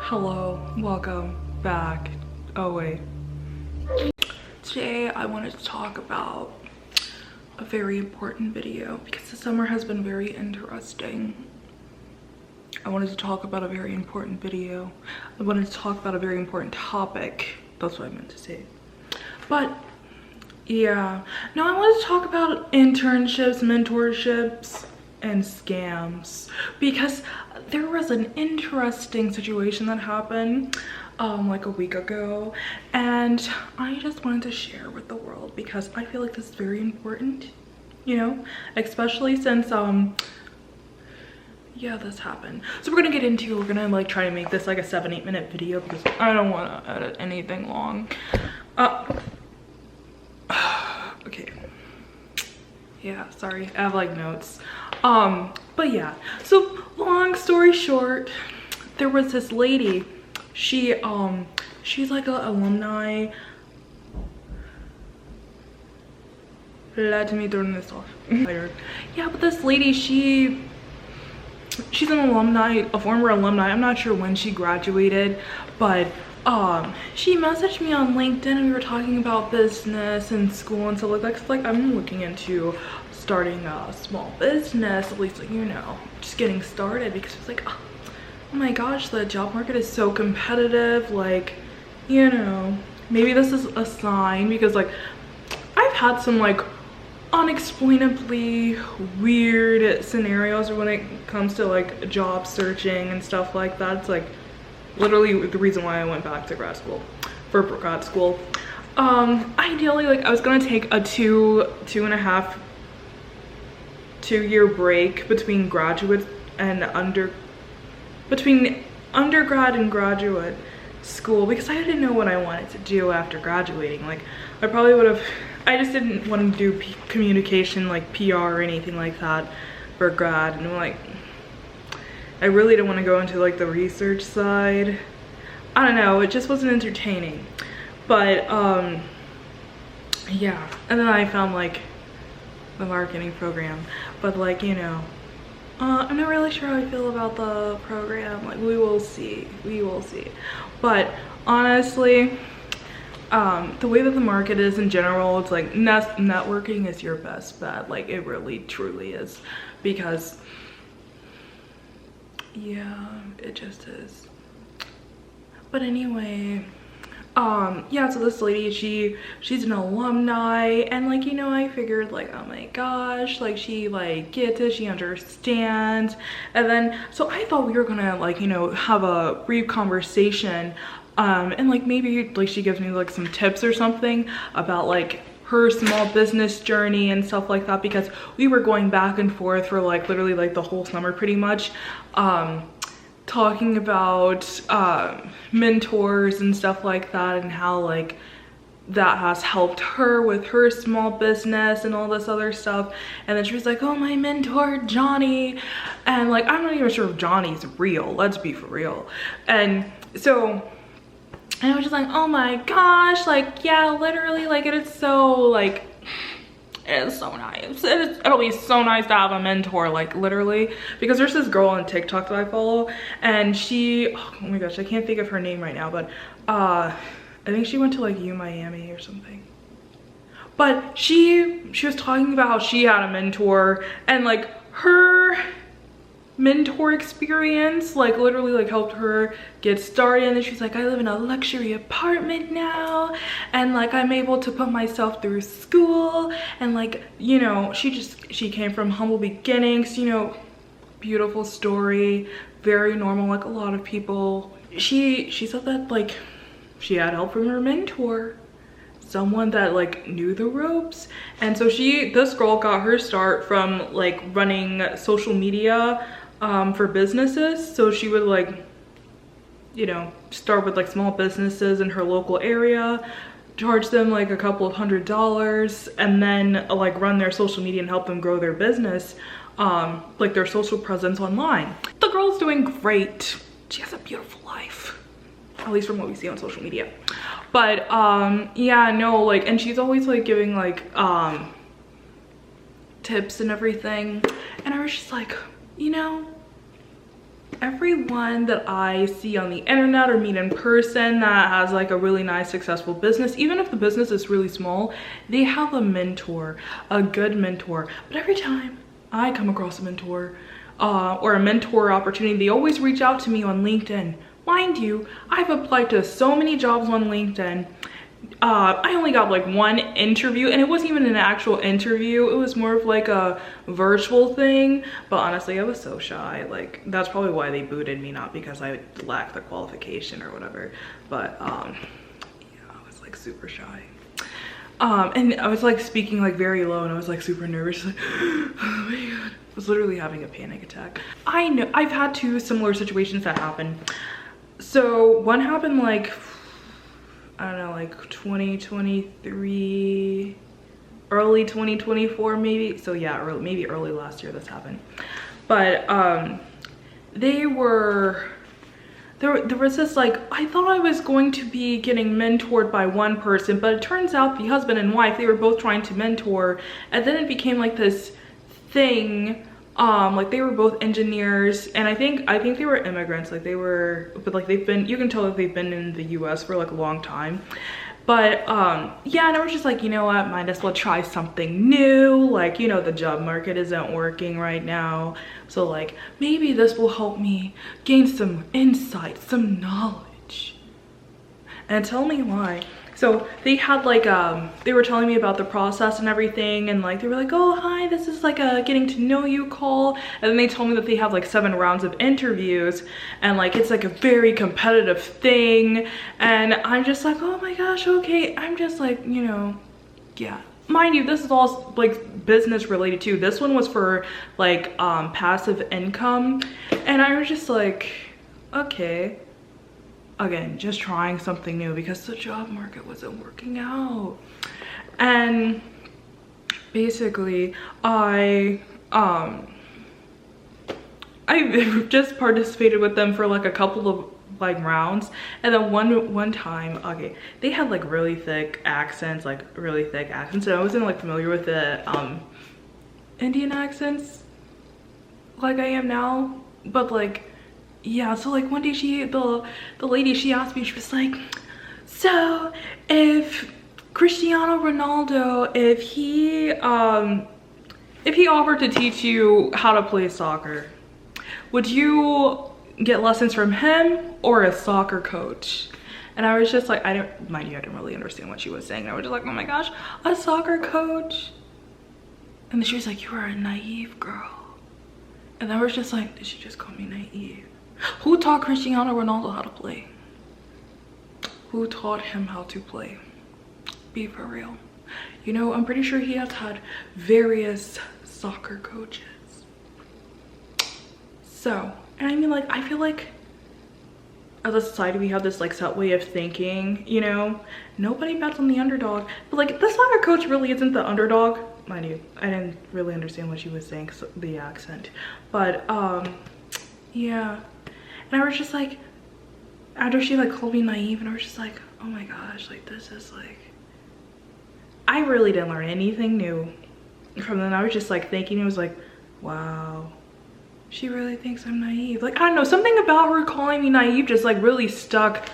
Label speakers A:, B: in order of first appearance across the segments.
A: Hello, welcome back. Oh wait. Today I wanted to talk about a very important video because the summer has been very interesting. I wanted to talk about a very important video. I wanted to talk about a very important topic. That's what I meant to say. But yeah, now I wanted to talk about internships, mentorships, and scams because there was an interesting situation that happened like a week ago, and I just wanted to share with the world because I feel like this is very important, you know, especially since yeah, this happened. So we're gonna like try to make this like a 7-8 minute video because I don't want to edit anything long. Okay, yeah, sorry, I have like notes. But yeah, so long story short, there was this lady. She's like an alumni. Let me turn this off. Yeah, but this lady, she's an alumni, a former alumni. I'm not sure when she graduated, but she messaged me on LinkedIn and we were talking about business and school and stuff like that. 'Cause, like, I'm looking into starting a small business, at least, like, you know, just getting started, because it's like, oh my gosh, the job market is so competitive. Like, you know, maybe this is a sign, because like I've had some like unexplainably weird scenarios when it comes to like job searching and stuff like that. It's like literally the reason why I went back to grad school. Ideally, like, I was gonna take a 2.5-2-year break between between undergrad and graduate school, because I didn't know what I wanted to do after graduating. Like, I probably would have, I just didn't want to do communication, like PR or anything like that for grad. And like, I really didn't want to go into like the research side. I don't know, it just wasn't entertaining. But yeah, and then I found like the marketing program, but like, you know, I'm not really sure how I feel about the program. Like, we will see. But honestly, the way that the market is in general, it's like networking is your best bet. Like, it really truly is, because yeah, it just is. But anyway, yeah, so this lady, she's an alumni, and like, you know, I figured like, oh my gosh, like, she like gets it, she understands. And then so I thought we were gonna, like, you know, have a brief conversation, and like maybe like she gives me like some tips or something about like her small business journey and stuff like that, because we were going back and forth for like literally like the whole summer pretty much, talking about mentors and stuff like that, and how like that has helped her with her small business and all this other stuff. And then she was like, oh, my mentor Johnny, and like, I'm not even sure if Johnny's real, let's be for real. And so, and I was just like, oh my gosh, like, yeah, literally, like, it is so like, it is so nice. It'll be so nice to have a mentor, like, literally, because there's this girl on TikTok that I follow, and she, oh my gosh, I can't think of her name right now, but I think she went to like Miami or something. But she was talking about how she had a mentor, and like her mentor experience like literally like helped her get started. And then she's like, I live in a luxury apartment now, and like I'm able to put myself through school, and like, you know, she came from humble beginnings, you know, beautiful story, very normal, like a lot of people. She said that like she had help from her mentor, someone that like knew the ropes. And so this girl got her start from like running social media for businesses. So she would like, you know, start with like small businesses in her local area, charge them like a couple of $100s, and then like run their social media and help them grow their business, like their social presence online. The girl's doing great. She has a beautiful life, at least from what we see on social media. But yeah, no, like, and she's always like giving like tips and everything. And I was just like, you know, everyone that I see on the internet or meet in person that has like a really nice successful business, even if the business is really small, they have a mentor, a good mentor. But every time I come across a mentor or a mentor opportunity, they always reach out to me on LinkedIn. Mind you, I've applied to so many jobs on LinkedIn. I only got like one interview, and it wasn't even an actual interview. It was more of like a virtual thing. But honestly, I was so shy. Like, that's probably why they booted me, not because I lacked the qualification or whatever. But yeah, I was like super shy. And I was like speaking like very low, and I was like super nervous, like, oh my god. I was literally having a panic attack. I know I've had two similar situations that happen. So one happened like, I don't know, like 2023, early 2024 maybe. So yeah, maybe early last year this happened. But there was this, like, I thought I was going to be getting mentored by one person, but it turns out the husband and wife, they were both trying to mentor, and then it became like this thing. Like they were both engineers, and I think they were immigrants, like they were, but like they've been, you can tell that they've been in the US for like a long time. But yeah, and I was just like, you know what, might as well try something new. Like, you know, the job market isn't working right now, so like maybe this will help me gain some insight, some knowledge. And tell me why. So they had like they were telling me about the process and everything, and like they were like, oh hi, this is like a getting to know you call. And then they told me that they have like 7 rounds of interviews, and like it's like a very competitive thing. And I'm just like, oh my gosh, okay. I'm just like, you know, yeah, mind you, this is all like business related too. This one was for like passive income, and I was just like, okay. Again, just trying something new because the job market wasn't working out. And basically I just participated with them for like a couple of like rounds, and then one time, okay, they had like really thick accents, and I wasn't like familiar with the Indian accents like I am now, but like, yeah, so like one day the lady, she asked me, she was like, so if Cristiano Ronaldo, if he offered to teach you how to play soccer, would you get lessons from him or a soccer coach? And I was just like, mind you, I didn't really understand what she was saying. I was just like, oh my gosh, a soccer coach? And then she was like, you are a naive girl. And I was just like, did she just call me naive? Who taught Cristiano Ronaldo how to play? Who taught him how to play? Be for real. You know, I'm pretty sure he has had various soccer coaches. So, and I mean, like, I feel like as a society we have this like set way of thinking, you know, nobody bets on the underdog. But like, the soccer coach really isn't the underdog. Mind you, I didn't really understand what she was saying, the accent. But yeah. And I was just like, after she like called me naive, and I was just like, oh my gosh, like this is like, I really didn't learn anything new from then. I was just like thinking, it was like, wow, she really thinks I'm naive. Like, I don't know, something about her calling me naive just like really stuck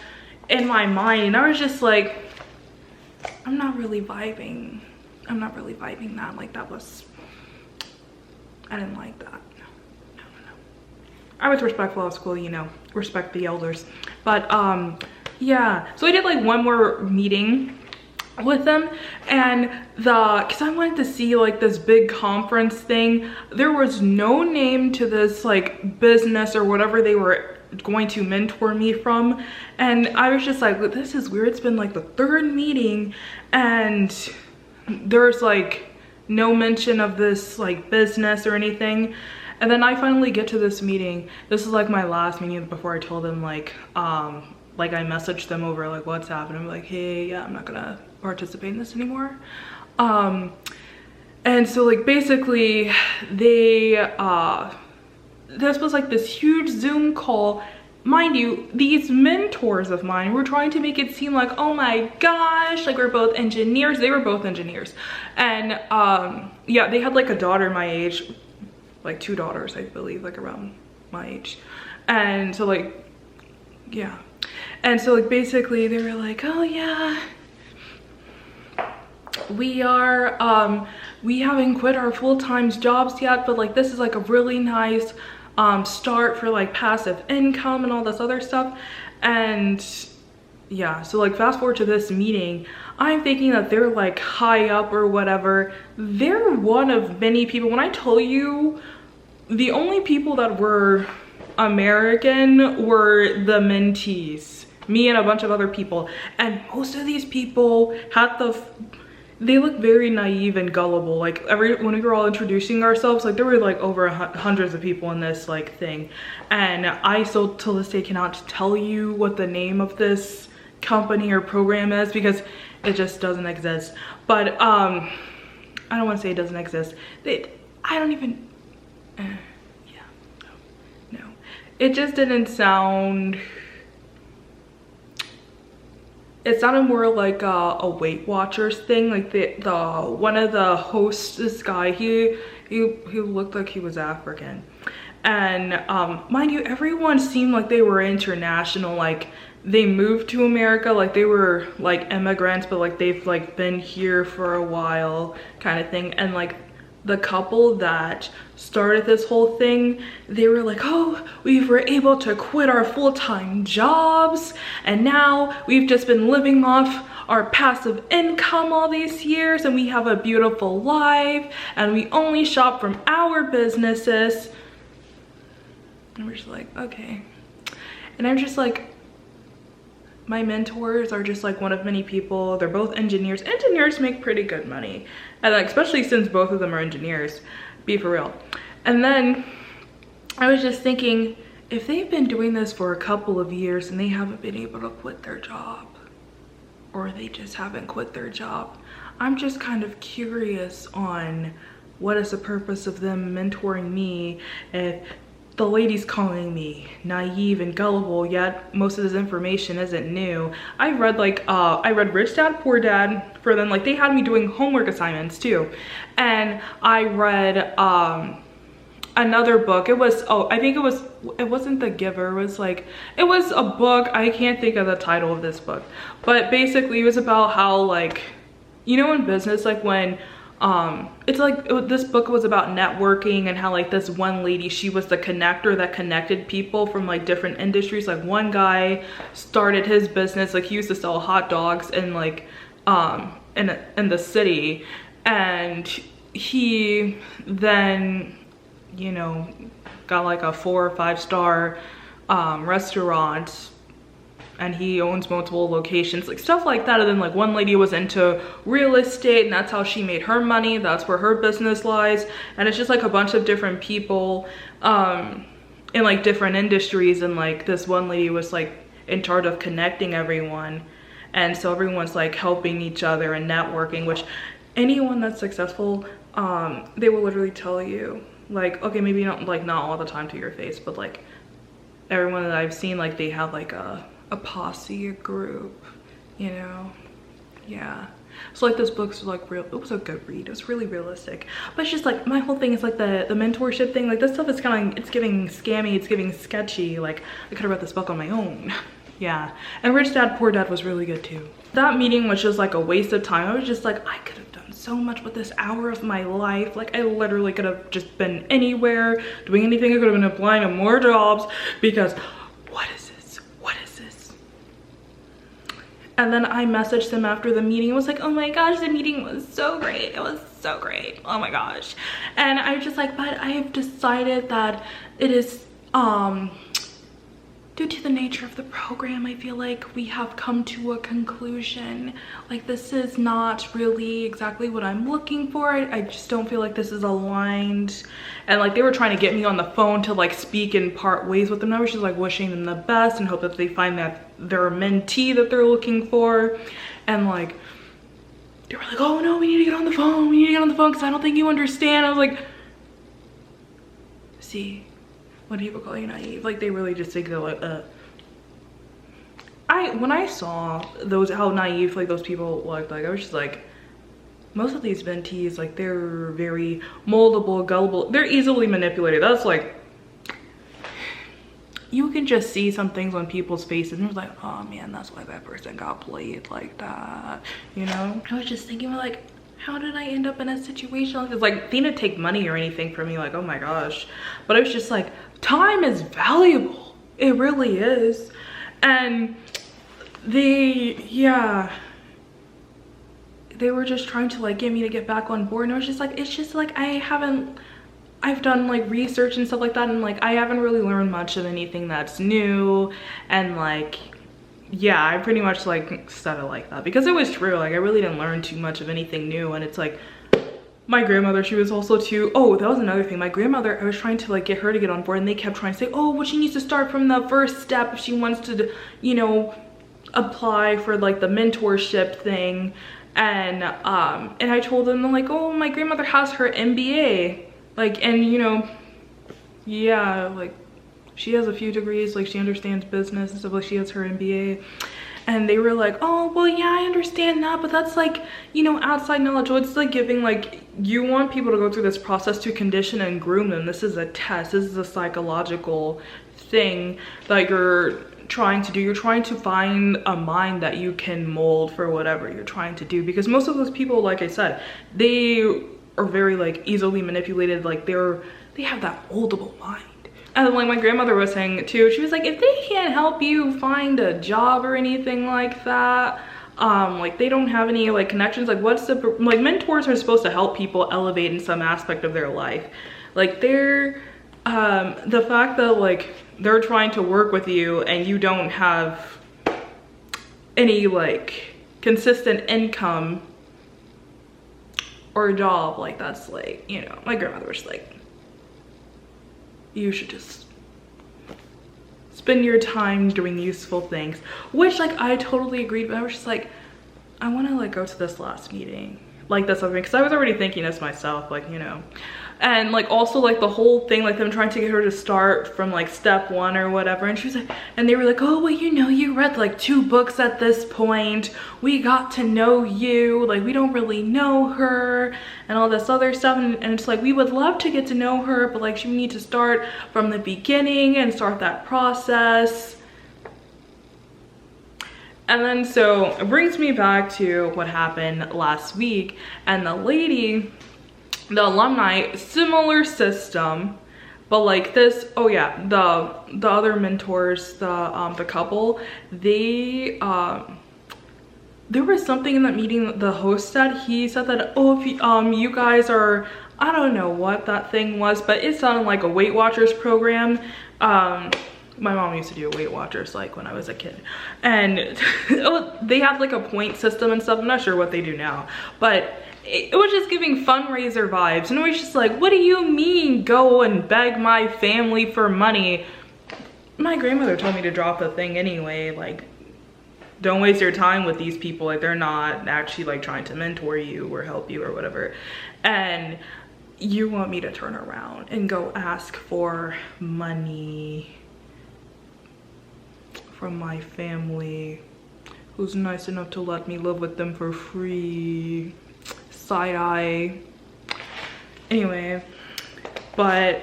A: in my mind. And I was just like, I'm not really vibing that. Like, that was, I didn't like that. I was respectful of school, you know, respect the elders. But yeah, so I did like one more meeting with them, and because I wanted to see like this big conference thing. There was no name to this like business or whatever they were going to mentor me from, and I was just like, this is weird. It's been like the 3rd meeting, and there's like no mention of this like business or anything. And then I finally get to this meeting. This is like my last meeting before I told them like I messaged them over like WhatsApp, and I'm like, hey, yeah, I'm not gonna participate in this anymore. And so like basically they this was like this huge Zoom call. Mind you, these mentors of mine were trying to make it seem like, oh my gosh, like we're both engineers. They were both engineers. And yeah, they had like a daughter my age, like 2 daughters, I believe, like around my age. And so like, yeah. And so like basically they were like, oh yeah, we haven't quit our full-time jobs yet, but like this is like a really nice start for like passive income and all this other stuff. And yeah, so like fast forward to this meeting, I'm thinking that they're like high up or whatever. They're one of many people. When I tell you, the only people that were American were the mentees, me and a bunch of other people. And most of these people had they look very naive and gullible. Like when we were all introducing ourselves, like there were like over hundreds of people in this like thing. And I still till this day cannot tell you what the name of this company or program is because it just doesn't exist. But I don't want to say it doesn't exist. I don't even yeah, no, it just didn't sound, it sounded more like a Weight Watchers thing. Like the one of the hosts, this guy, he looked like he was African. And mind you, everyone seemed like they were international. Like they moved to America, like they were like immigrants, but like they've like been here for a while kind of thing. And like the couple that started this whole thing, they were like, oh, we were able to quit our full-time jobs and now we've just been living off our passive income all these years and we have a beautiful life and we only shop from our businesses. And we're just like, okay. And I'm just like, my mentors are just like one of many people. They're both engineers. Engineers make pretty good money. And like, especially since both of them are engineers, be for real. And then I was just thinking, if they've been doing this for a couple of years and they haven't been able to quit their job, or they just haven't quit their job, I'm just kind of curious on what is the purpose of them mentoring me if the lady's calling me naive and gullible, yet most of this information isn't new. I read like, I read Rich Dad, Poor Dad for them. Like they had me doing homework assignments too. And I read another book. It was, oh, I think it wasn't The Giver. It was like, it was a book. I can't think of the title of this book. But basically it was about how like, you know, in business, like when, it's like this book was about networking and how like this one lady, she was the connector that connected people from like different industries. Like one guy started his business, like he used to sell hot dogs in like in the city, and he then, you know, got like a 4 or 5 star restaurant, and he owns multiple locations, like stuff like that. And then like one lady was into real estate and that's how she made her money. That's where her business lies. And it's just like a bunch of different people in like different industries. And like this one lady was like in charge of connecting everyone. And so everyone's like helping each other and networking, which anyone that's successful, they will literally tell you like, okay, maybe not like not all the time to your face, but like everyone that I've seen, like they have like a posse, a group, you know. Yeah, so like this book's like real, it was a good read. It was really realistic, but it's just like my whole thing is like the mentorship thing. Like this stuff is kind of, it's giving scammy, it's giving sketchy. Like I could have read this book on my own. Yeah, and Rich Dad Poor Dad was really good too. That meeting was just like a waste of time. I was just like, I could have done so much with this hour of my life. Like I literally could have just been anywhere doing anything. I could have been applying to more jobs because what is this? And then I messaged them after the meeting. I was like, oh my gosh, the meeting was so great. It was so great. Oh my gosh. And I was just like, but I have decided that it is due to the nature of the program, I feel like we have come to a conclusion. Like this is not really exactly what I'm looking for. I just don't feel like this is aligned. And like they were trying to get me on the phone to like speak and part ways with them. I was just like wishing them the best and hope that they find that they're a mentee that they're looking for. And like they were like, oh no, we need to get on the phone. We need to get on the phone because I don't think you understand. I was like, see, when people call you naive, like they really just think they're like, when I saw those, how naive like those people looked, like I was just like, most of these mentees, like they're very moldable, gullible, they're easily manipulated. That's like, you can just see some things on people's faces and it was like, oh man, that's why that person got played like that, you know? I was just thinking like, how did I end up in a situation like this? Like, they didn't take money or anything from me, like, oh my gosh. But it was just like, time is valuable. It really is. And they were just trying to like get me to get back on board. And I was just like, it's just like, I've done like research and stuff like that, and like I haven't really learned much of anything that's new. And like, yeah, I pretty much like said it like that because it was true. Like, I really didn't learn too much of anything new. And it's like, my grandmother, she was also too, oh, that was another thing. My grandmother, I was trying to like get her to get on board, and they kept trying to say, oh, well, she needs to start from the first step if she wants to, you know, apply for like the mentorship thing. And I told them, like, oh, my grandmother has her MBA. Like, and you know, yeah, like she has a few degrees, like she understands business and stuff, like she has her MBA. And they were like, oh, well, yeah, I understand that, but that's like, you know, outside knowledge. Well, it's like giving, like, you want people to go through this process to condition and groom them. This is a test. This is a psychological thing that you're trying to do. You're trying to find a mind that you can mold for whatever you're trying to do. Because most of those people, like I said, they are very like easily manipulated. Like they have that moldable mind. And like my grandmother was saying too, she was like, if they can't help you find a job or anything like that, like they don't have any like connections, like what's the, like mentors are supposed to help people elevate in some aspect of their life. Like they're the fact that like they're trying to work with you and you don't have any like consistent income or a job, like that's like, you know, my grandmother was like, you should just spend your time doing useful things, which like I totally agreed. But I was just like, I want to like go to this last meeting, like that's something, because I was already thinking this myself, like, you know. And like also like the whole thing, like them trying to get her to start from like step 1 or whatever, and she was like, and they were like, oh, well, you know, you read like 2 books at this point, we got to know you, like we don't really know her and all this other stuff. And it's like, we would love to get to know her, but like you need to start from the beginning and start that process. And then so it brings me back to what happened last week. And the lady, the alumni, similar system, but like this, oh yeah, the other mentors, the couple, they there was something in that meeting the host said. He said that, oh, if you guys are, I don't know what that thing was, but it sounded like a Weight Watchers program. My mom used to do Weight Watchers like when I was a kid, and they have like a point system and stuff. I'm not sure what they do now, but it was just giving fundraiser vibes. And it was just like, what do you mean go and beg my family for money? My grandmother told me to drop the thing anyway. Like, don't waste your time with these people. Like, they're not actually like trying to mentor you or help you or whatever. And you want me to turn around and go ask for money from my family who's nice enough to let me live with them for free. Side eye. Anyway, but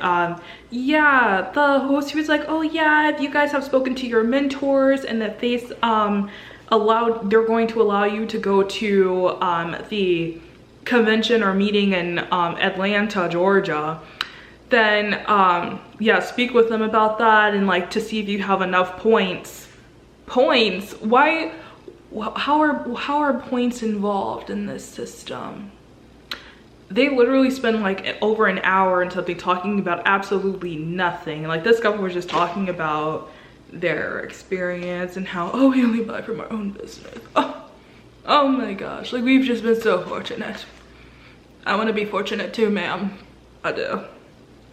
A: yeah, the host, he was like, oh yeah, if you guys have spoken to your mentors and that they they're going to allow you to go to the convention or meeting in Atlanta, Georgia, then yeah, speak with them about that and like to see if you have enough points. Why? How are points involved in this system? They literally spend like over an hour and something talking about absolutely nothing. Like this couple was just talking about their experience and how, oh, we only buy from our own business. Oh my gosh, like we've just been so fortunate. I want to be fortunate too, ma'am. I do.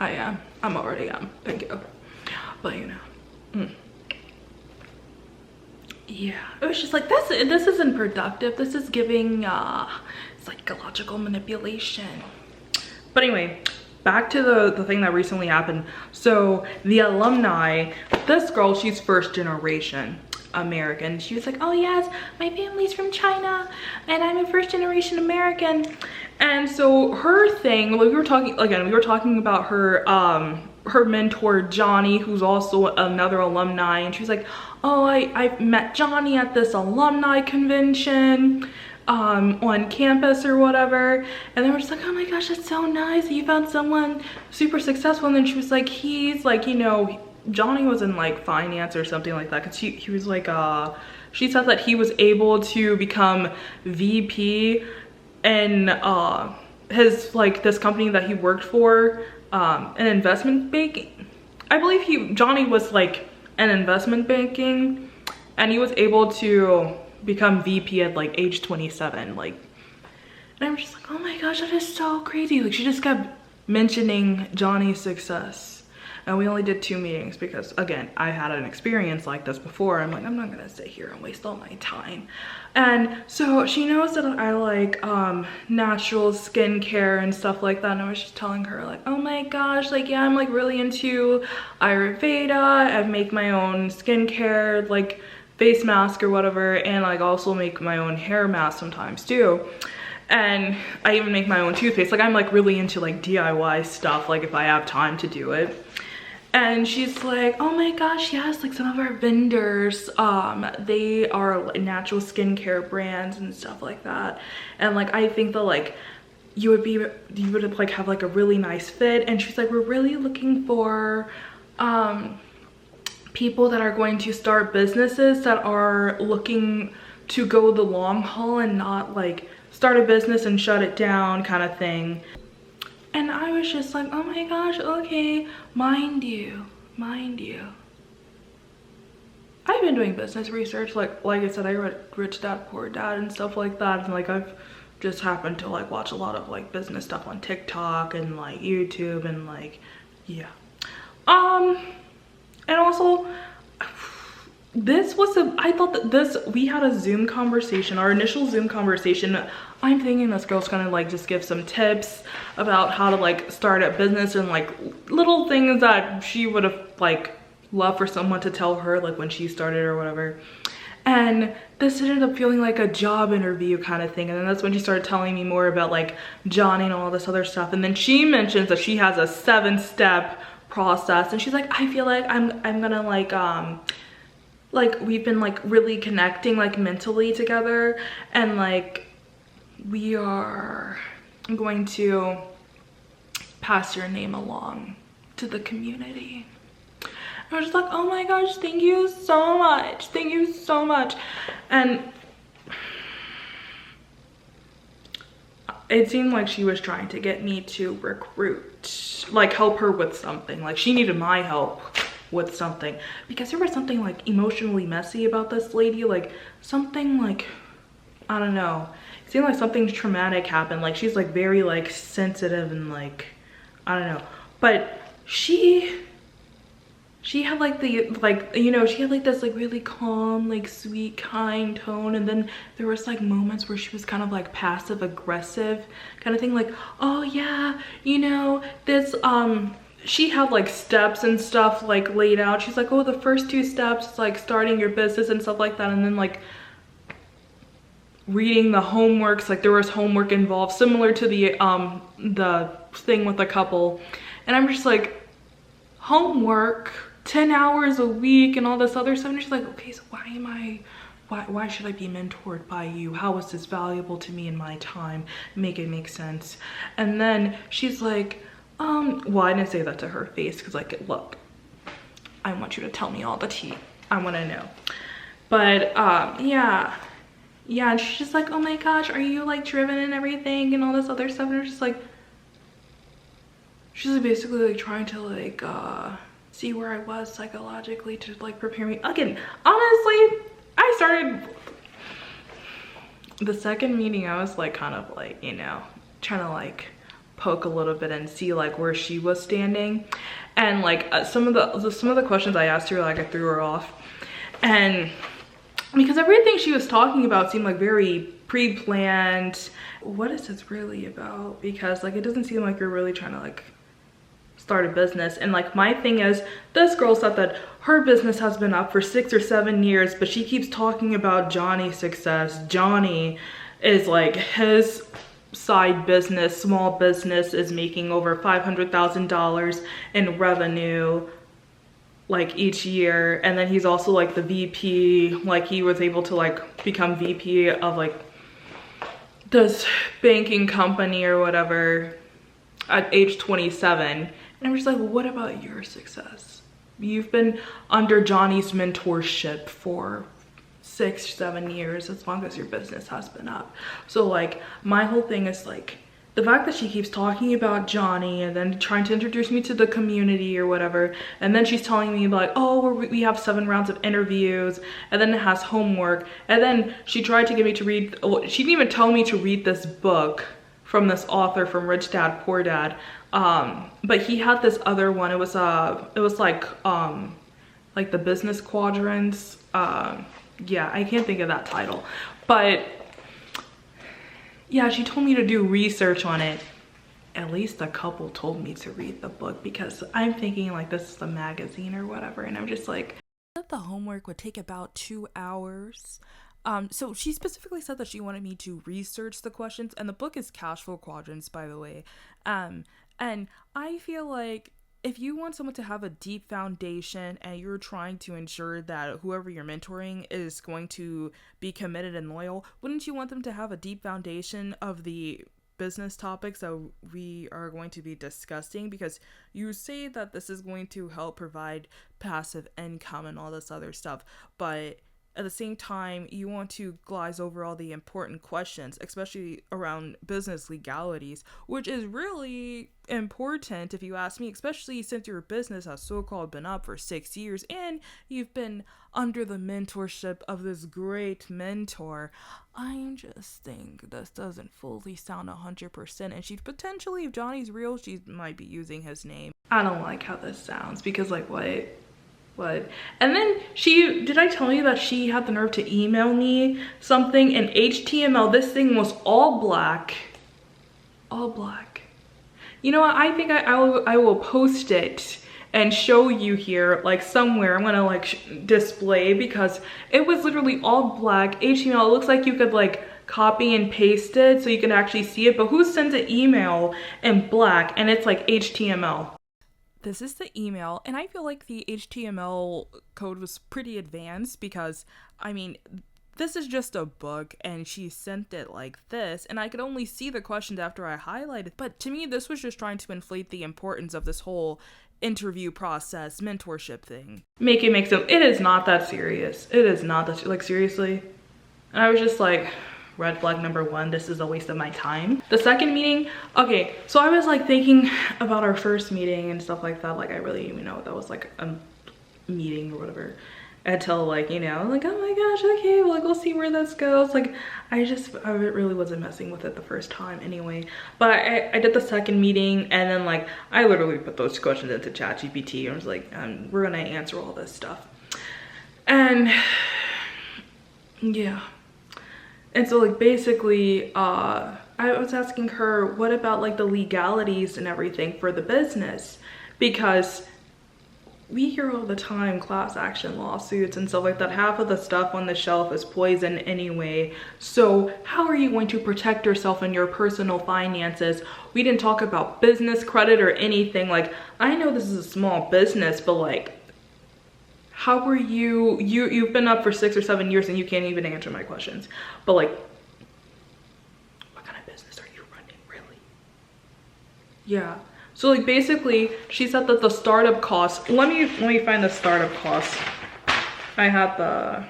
A: I am. I'm already am. Thank you. But you know. Yeah, it was just like, this isn't productive. This is giving psychological manipulation. But anyway, back to the thing that recently happened. So the alumni, this girl, she's first generation American. She was like, oh yes, my family's from China and I'm a first generation American. And so her thing, we were talking about her her mentor Johnny, who's also another alumni, and she was like, oh, I met Johnny at this alumni convention on campus or whatever. And they were just like, oh my gosh, that's so nice that you found someone super successful. And then she was like, he's like, you know, Johnny was in like finance or something like that, because he was like she said that he was able to become VP in his like this company that he worked for, an investment banking. I believe Johnny was like an investment banking, and he was able to become VP at like age 27. Like, and I'm just like, oh my gosh, that is so crazy. Like, she just kept mentioning Johnny's success. And we only did 2 meetings because, again, I had an experience like this before. I'm like, I'm not gonna sit here and waste all my time. And so she knows that I like natural skincare and stuff like that. And I was just telling her like, oh my gosh, like, yeah, I'm like really into Ayurveda. I make my own skincare, like face mask or whatever. And like also make my own hair mask sometimes too. And I even make my own toothpaste. Like, I'm like really into like DIY stuff, like if I have time to do it. And she's like, oh my gosh, yes, like some of our vendors, they are like natural skincare brands and stuff like that. And like, I think that like you would like have like a really nice fit. And she's like, we're really looking for people that are going to start businesses that are looking to go the long haul and not like start a business and shut it down kind of thing. And I was just like, oh my gosh, okay, mind you. I've been doing business research, like I said, I read Rich Dad Poor Dad and stuff like that, and like I've just happened to like watch a lot of like business stuff on TikTok and like YouTube and like, yeah. And also, I thought that we had a Zoom conversation, our initial Zoom conversation. I'm thinking this girl's gonna like just give some tips about how to like start a business and like little things that she would have like loved for someone to tell her like when she started or whatever. And this ended up feeling like a job interview kind of thing. And then that's when she started telling me more about like Johnny and all this other stuff. And then she mentions that she has a 7-step process, and she's like, I feel like I'm gonna like we've been like really connecting like mentally together, and like we are going to pass your name along to the community. I was just like, oh my gosh, thank you so much, thank you so much. And it seemed like she was trying to get me to recruit, like help her with something. Like she needed my help with something, because there was something like emotionally messy about this lady, like something like, I don't know, it seemed like something traumatic happened. Like she's like very like sensitive and like, I don't know, but she had like the like, you know, she had like this like really calm, like sweet, kind tone, and then there was like moments where she was kind of like passive aggressive kind of thing, like, oh yeah, you know, this she had like steps and stuff like laid out. She's like, oh, the first 2 steps is like starting your business and stuff like that, and then like reading the homeworks, like there was homework involved similar to the thing with the couple. And I'm just like, homework, 10 hours a week and all this other stuff. And she's like, okay, so why should I be mentored by you? How is this valuable to me in my time? Make it make sense. And then she's like, well, I didn't say that to her face, because like, look, I want you to tell me all the tea. I want to know. But yeah, and she's just like, oh my gosh, are you like driven and everything and all this other stuff? And I'm just like, she's like basically like trying to like see where I was psychologically to like prepare me. Again, honestly, I started the second meeting, I was like kind of like, you know, trying to like poke a little bit and see like where she was standing. And like some of the questions I asked her, like I threw her off. And because everything she was talking about seemed like very pre-planned. What is this really about? Because like it doesn't seem like you're really trying to like start a business. And like my thing is, this girl said that her business has been up for 6 or 7 years, but she keeps talking about Johnny's success. Johnny is like his side business, small business, is making over $500,000 in revenue like each year. And then he's also like the VP, like he was able to like become VP of like this banking company or whatever at age 27. And I'm just like, well, what about your success? You've been under Johnny's mentorship for 6-7 years, as long as your business has been up. So like my whole thing is like, the fact that she keeps talking about Johnny and then trying to introduce me to the community or whatever, and then she's telling me like, oh, we have 7 rounds of interviews, and then it has homework, and then she tried to get me to read, she didn't even tell me to read this book from this author from Rich Dad Poor Dad, but he had this other one. It was like the business quadrants. Yeah, I can't think of that title, but yeah, she told me to do research on it. At least a couple told me to read the book, because I'm thinking like this is a magazine or whatever, and I'm just like, the homework would take about 2 hours. So she specifically said that she wanted me to research the questions, and the book is Cash Flow Quadrants, by the way. And I feel like if you want someone to have a deep foundation and you're trying to ensure that whoever you're mentoring is going to be committed and loyal, wouldn't you want them to have a deep foundation of the business topics that we are going to be discussing? Because you say that this is going to help provide passive income and all this other stuff, but at the same time, you want to glaze over all the important questions, especially around business legalities, which is really important if you ask me, especially since your business has so-called been up for 6 years and you've been under the mentorship of this great mentor. I just think this doesn't fully sound 100%, and she potentially, if Johnny's real, she might be using his name. I don't like how this sounds, because like what? And then did I tell you that she had the nerve to email me something in HTML? This thing was all black. You know what? I think I will post it and show you here, like somewhere. I'm gonna like display, because it was literally all black HTML. It looks like you could like copy and paste it so you can actually see it, but who sends an email in black and it's like HTML? This is the email, and I feel like the HTML code was pretty advanced, because I mean, this is just a book and she sent it like this, and I could only see the questions after I highlighted. But to me, this was just trying to inflate the importance of this whole interview process, mentorship thing. Make it make sense. It is not that serious. It is not that, like, seriously. And I was just like, red flag number 1, this is a waste of my time. The second meeting, okay, so I was like thinking about our first meeting and stuff like that. Like, I really didn't even know that was like a meeting or whatever, until like, you know, like, oh my gosh, okay, well, like, we'll see where this goes. Like, I really wasn't messing with it the first time anyway. But I did the second meeting, and then like, I literally put those questions into ChatGPT and was like, we're gonna answer all this stuff. And yeah. And so like basically, I was asking her, what about like the legalities and everything for the business? Because we hear all the time class action lawsuits and stuff like that. Half of the stuff on the shelf is poison anyway. So how are you going to protect yourself in your personal finances? We didn't talk about business credit or anything. Like, I know this is a small business, but like, how were you've been up for 6 or 7 years and you can't even answer my questions. But like, what kind of business are you running, really? Yeah. So like basically, she said that the startup costs, let me find the startup costs. I had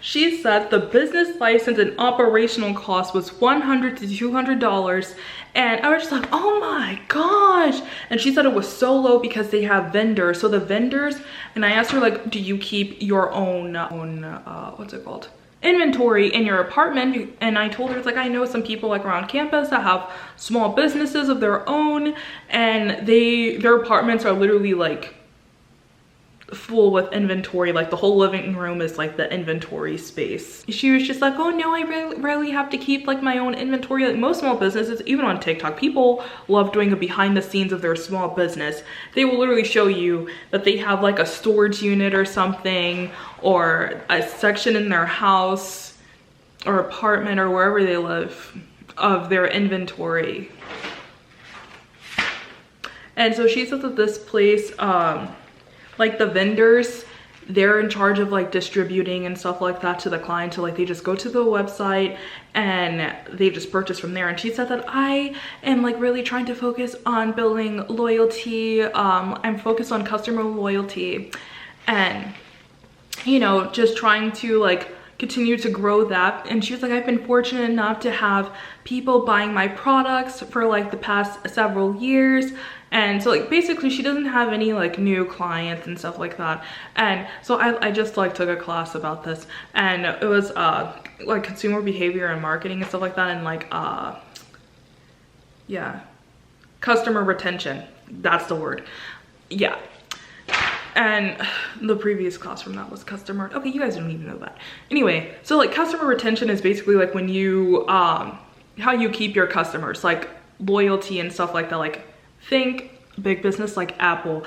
A: she said the business license and operational cost was $100 to $200. And I was just like, oh my gosh. And she said it was so low because they have vendors. So the vendors, and I asked her like, do you keep your own what's it called? Inventory in your apartment? And I told her, it's like, I know some people like around campus that have small businesses of their own, and their apartments are literally like full with inventory. Like the whole living room is like the inventory space. She was just like, oh no, I really have to keep like my own inventory. Like most small businesses, even on TikTok, people love doing a behind the scenes of their small business. They will literally show you that they have like a storage unit or something, or a section in their house or apartment or wherever they live of their inventory. And so she said that this place, like the vendors, they're in charge of like distributing and stuff like that to the client. So like they just go to the website and they just purchase from there. And she said that I am like really trying to focus on building loyalty. I'm focused on customer loyalty and, you know, just trying to like continue to grow that. And she was like, I've been fortunate enough to have people buying my products for like the past several years. And so like basically she doesn't have any like new clients and stuff like that. And so I just like took a class about this, and it was like consumer behavior and marketing and stuff like that, and like yeah, customer retention, that's the word. Yeah. And the previous class from that was customer, okay, you guys don't even know that. Anyway, so like customer retention is basically like when you how you keep your customers, like loyalty and stuff like that. Like think big business like Apple.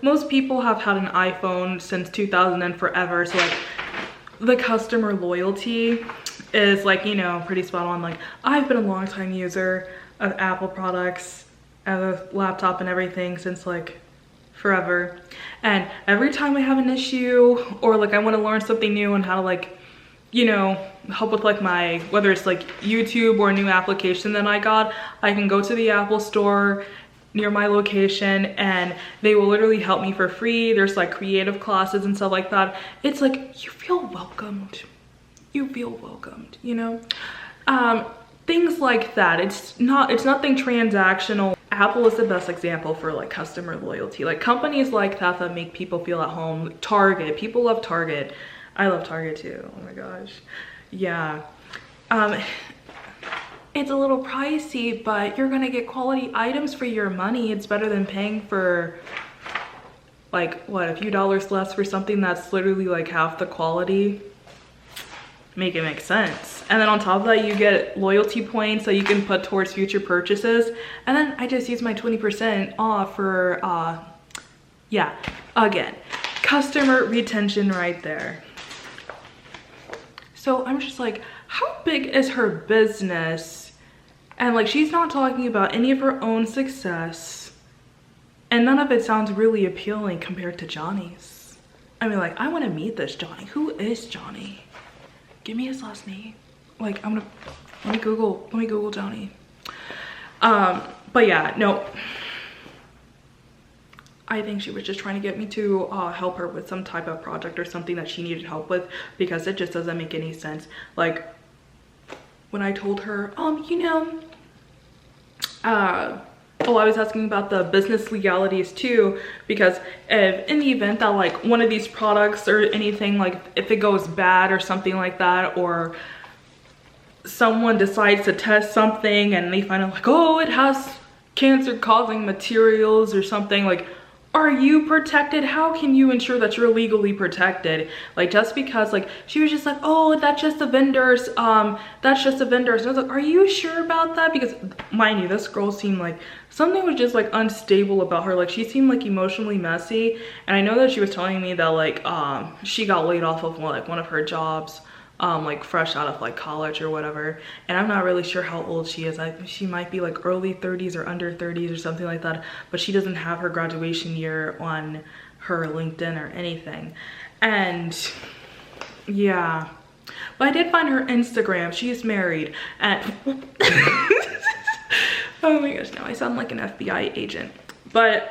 A: Most people have had an iPhone since 2000 and forever. So like the customer loyalty is like, you know, pretty spot on. Like I've been a long time user of Apple products and a laptop and everything since like forever. And every time I have an issue or like I want to learn something new on how to like, you know, help with like my, whether it's like YouTube or a new application that I got, I can go to the Apple store near my location and they will literally help me for free. There's like creative classes and stuff like that. It's like you feel welcomed. You feel welcomed, you know? Things like that. It's nothing transactional. Apple is the best example for like customer loyalty. Like companies like that make people feel at home. Target, people love Target. I love Target too, oh my gosh. Yeah, it's a little pricey, but you're gonna get quality items for your money. It's better than paying for like, what, a few dollars less for something that's literally like half the quality. Make it make sense. And then on top of that, you get loyalty points that you can put towards future purchases. And then I just use my 20% off for, yeah, again, customer retention right there. So I'm just like, how big is her business? And like, she's not talking about any of her own success. And none of it sounds really appealing compared to Johnny's. I mean, like, I want to meet this Johnny. Who is Johnny? Give me his last name. Like, let me Google Johnny. But yeah, no. I think she was just trying to get me to help her with some type of project or something that she needed help with, because it just doesn't make any sense. Like when I told her, you know, oh, I was asking about the business legalities too, because if in the event that like one of these products or anything, like if it goes bad or something like that, or someone decides to test something and they find out like, oh, it has cancer causing materials or something, like, are you protected? How can you ensure that you're legally protected? Like, just because, like, she was just like, oh, that's just the vendors, that's just the vendors. And I was like, are you sure about that? Because mind you, this girl seemed like something was just like unstable about her. Like, she seemed like emotionally messy. And I know that she was telling me that like she got laid off of like one of her jobs, like fresh out of like college or whatever. And I'm not really sure how old she is. She might be like early 30s or under 30s or something like that, but she doesn't have her graduation year on her LinkedIn or anything. And yeah, but I did find her Instagram. She's married and oh my gosh, now I sound like an FBI agent. But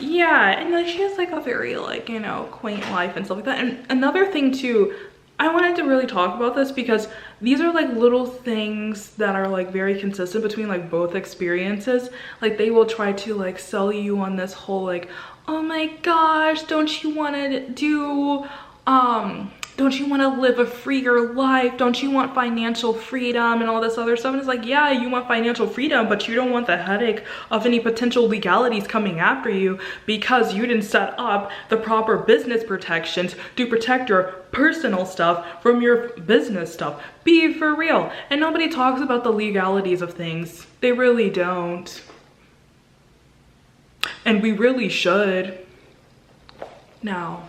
A: yeah, and like she has like a very like, you know, quaint life and stuff like that. And another thing too, I wanted to really talk about this because these are like little things that are like very consistent between like both experiences. Like they will try to like sell you on this whole like, oh my gosh, don't you want to do don't you want to live a freer life? Don't you want financial freedom and all this other stuff? And it's like, yeah, you want financial freedom, but you don't want the headache of any potential legalities coming after you because you didn't set up the proper business protections to protect your personal stuff from your business stuff. Be for real. And nobody talks about the legalities of things. They really don't. And we really should. Now,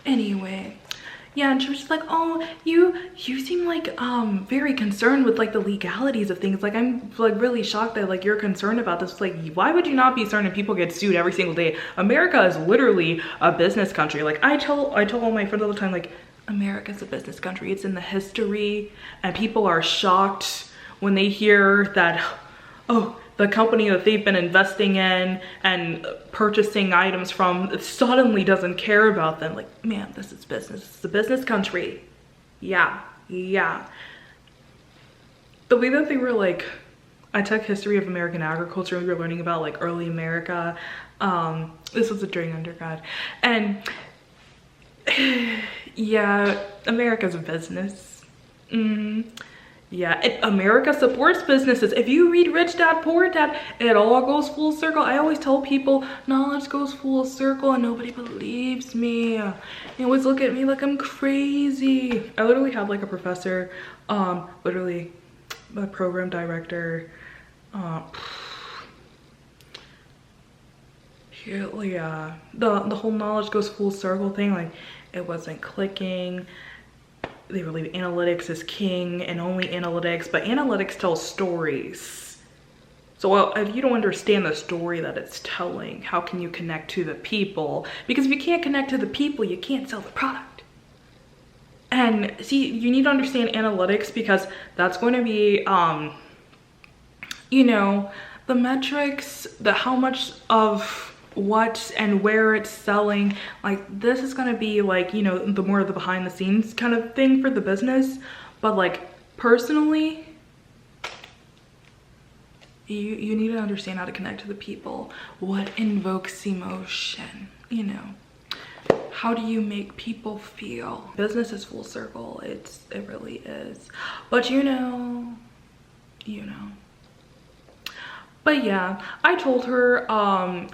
A: Anyway, yeah, and she was just like, oh, you seem like very concerned with like the legalities of things. Like, I'm like really shocked that like you're concerned about this. Like, why would you not be concerned if people get sued every single day? America is literally a business country. Like, I tell all my friends all the time, like, America's a business country. It's in the history, and people are shocked when they hear that, oh, the company that they've been investing in and purchasing items from suddenly doesn't care about them. Like, man, this is business. It's a business country. Yeah. The way that they were like, I took history of American agriculture and we were learning about like early America. This was during undergrad. And yeah, America's a business. Yeah, America supports businesses. If you read Rich Dad, Poor Dad, it all goes full circle. I always tell people knowledge goes full circle and nobody believes me. They always look at me like I'm crazy. I literally had like a professor, literally a program director. Yeah, the whole knowledge goes full circle thing, like it wasn't clicking. They believe analytics is king and only analytics, but analytics tells stories. So well, if you don't understand the story that it's telling, how can you connect to the people? Because if you can't connect to the people, you can't sell the product. And see, you need to understand analytics because that's going to be, you know, the metrics, the how much of what and where it's selling. Like, this is going to be like, you know, the more of the behind the scenes kind of thing for the business. But like personally, you need to understand how to connect to the people. What invokes emotion, you know? How do you make people feel? Business is full circle. It really is. But you know. But yeah, I told her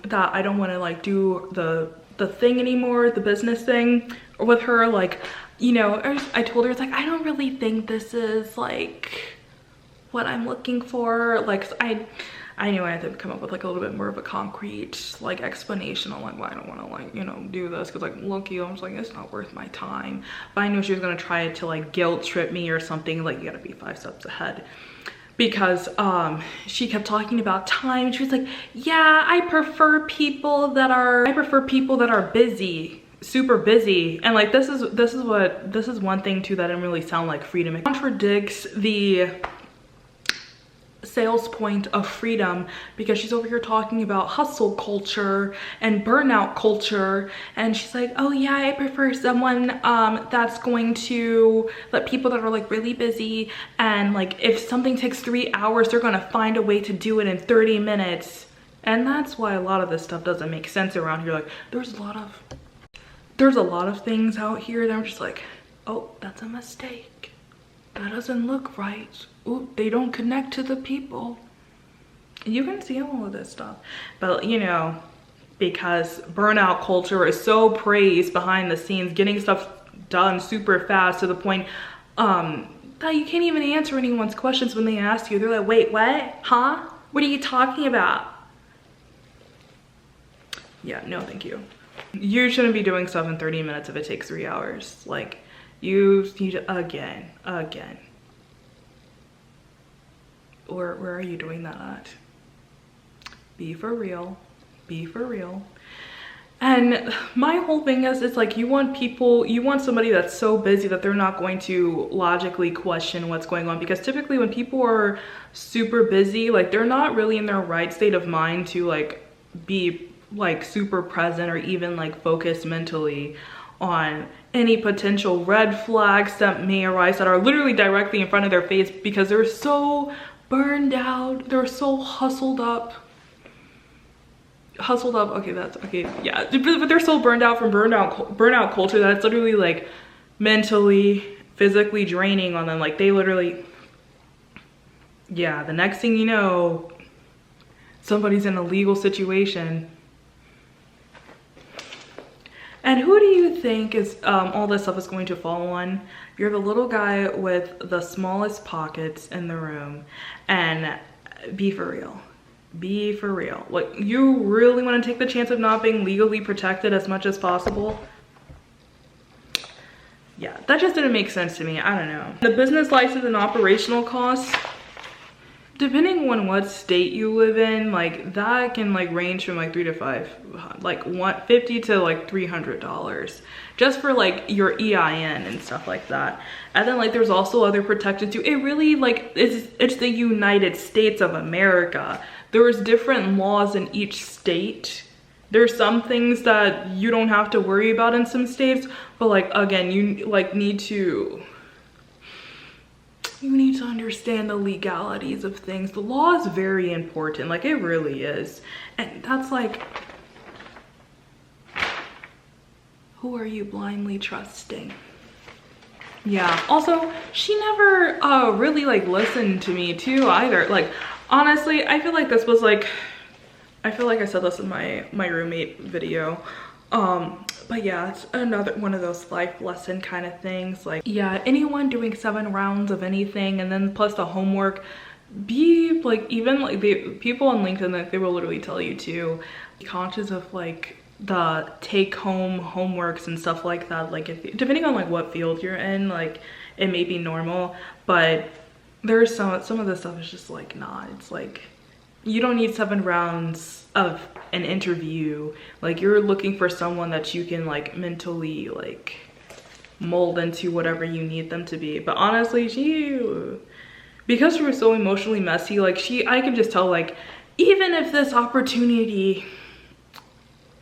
A: that I don't want to like do the thing anymore, the business thing with her. Like, you know, I told her, it's like, I don't really think this is like what I'm looking for. Like, I knew I had to come up with like a little bit more of a concrete like explanation on like why I don't want to like, you know, do this, because like look-y, I was like, it's not worth my time. But I knew she was gonna try to like guilt trip me or something. Like, you gotta be 5 steps ahead. Because she kept talking about time. She was like, yeah, I prefer people that are busy, super busy. And like, this is one thing too that didn't really sound like freedom. It contradicts the sales point of freedom, because she's over here talking about hustle culture and burnout culture, and she's like, oh yeah, I prefer someone that's going to let people that are like really busy, and like if something takes 3 hours, they're gonna find a way to do it in 30 minutes. And that's why a lot of this stuff doesn't make sense around here. Like, there's a lot of things out here that I'm just like, oh, that's a mistake. That doesn't look right. Ooh, they don't connect to the people. You can see all of this stuff. But, you know, because burnout culture is so praised behind the scenes, getting stuff done super fast to the point that you can't even answer anyone's questions when they ask you. They're like, wait, what? Huh? What are you talking about? Yeah, no, thank you. You shouldn't be doing stuff in 30 minutes if it takes 3 hours. Like, you need to, again. Or where are you doing that at? Be for real. Be for real. And my whole thing is, it's like, you want somebody that's so busy that they're not going to logically question what's going on. Because typically when people are super busy, like, they're not really in their right state of mind to like be like super present or even like focus mentally on any potential red flags that may arise that are literally directly in front of their face, because they're so burned out, they're so hustled up. Okay, that's okay, yeah, but they're so burned out from burnout culture that it's literally like mentally, physically draining on them. Like, they literally, yeah, the next thing you know, somebody's in a legal situation. And who do you think is all this stuff is going to fall on? You're the little guy with the smallest pockets in the room. And be for real. Be for real. Like, you really want to take the chance of not being legally protected as much as possible? that just didn't make sense to me. I don't know. The business license and operational costs, depending on what state you live in, like that can like range from like $3 to $5, like $150 to like $300 just for like your EIN and stuff like that. And then like there's also other protections too. It really like it's the United States of America. There's different laws in each state. There's some things that you don't have to worry about in some states, but like again, you like need to understand the legalities of things. The law is very important, like it really is. And that's like, who are you blindly trusting? Yeah, also she never really like listened to me too either. Like honestly, I feel like this was like, I feel like I said this in my roommate video. But yeah, it's another one of those life lesson kind of things. Like, yeah, anyone doing 7 rounds of anything and then plus the homework, be like, even like the people on LinkedIn, like they will literally tell you to be conscious of like the take-home homeworks and stuff like that. Like if depending on like what field you're in, like it may be normal, but there's some of the stuff is just like not. It's like you don't need 7 rounds of an interview. Like you're looking for someone that you can like mentally like mold into whatever you need them to be. But honestly, because she was so emotionally messy, like I can just tell, like even if this opportunity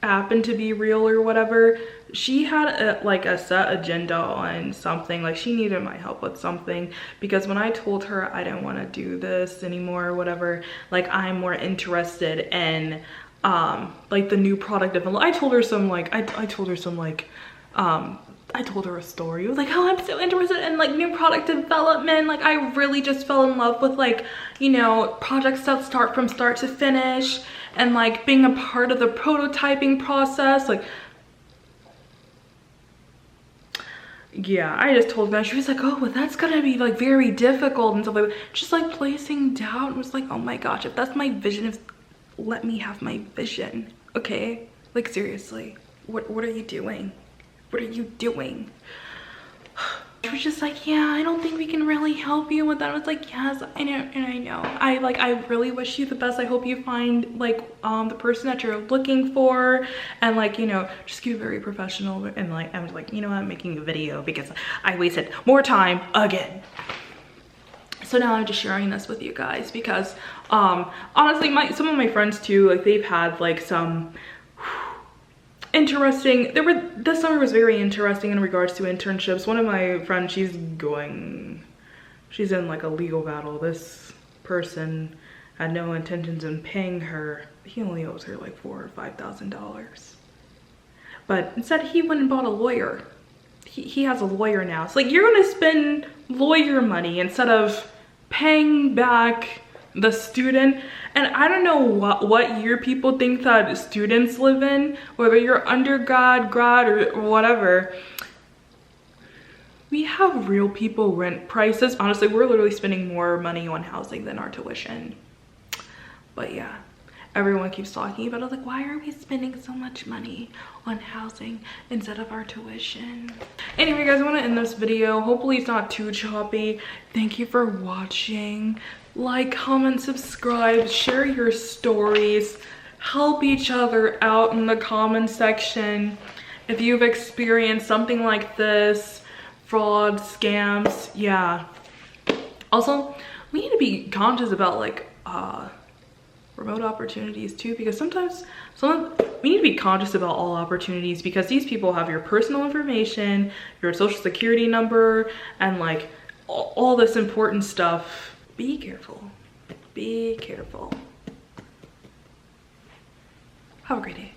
A: happened to be real or whatever, she had a set agenda on something. Like she needed my help with something, because when I told her I didn't want to do this anymore or whatever, like I'm more interested in like the new product development. I told her some like I told her some like I told her a story. It was like, oh, I'm so interested in like new product development. Like I really just fell in love with like, you know, projects that start from start to finish and like being a part of the prototyping process. Like, yeah, I just told her. She was like, oh, well, that's gonna be like very difficult and stuff like that. Just like placing doubt, and was like, oh my gosh, if that's my vision, let me have my vision, okay? Like seriously, what are you doing? What are you doing? She was just like, yeah, I don't think we can really help you with that. I was like, yes, I know, and I know. I really wish you the best. I hope you find like the person that you're looking for, and like, you know, just keep it very professional. And like I was like, you know what, I'm making a video because I wasted more time again. So now I'm just sharing this with you guys because honestly, some of my friends too, like they've had like some interesting, this summer was very interesting in regards to internships. One of my friends, she's in like a legal battle. This person had no intentions in paying her. He only owes her like $4,000 or $5,000. But instead he went and bought a lawyer. He has a lawyer now. It's like, you're gonna spend lawyer money instead of paying back the student. And I don't know what year people think that students live in, whether you're undergrad, grad, or whatever. We have real people rent prices. Honestly, we're literally spending more money on housing than our tuition. But yeah, everyone keeps talking about it. Like, why are we spending so much money on housing instead of our tuition? Anyway, guys, I want to end this video. Hopefully it's not too choppy. Thank you for watching. Like, comment, subscribe, share your stories, help each other out in the comment section if you've experienced something like this, fraud, scams. Yeah, also we need to be conscious about like remote opportunities too, because sometimes we need to be conscious about all opportunities, because these people have your personal information, your social security number, and like all this important stuff. Be careful. Be careful. Have a great day.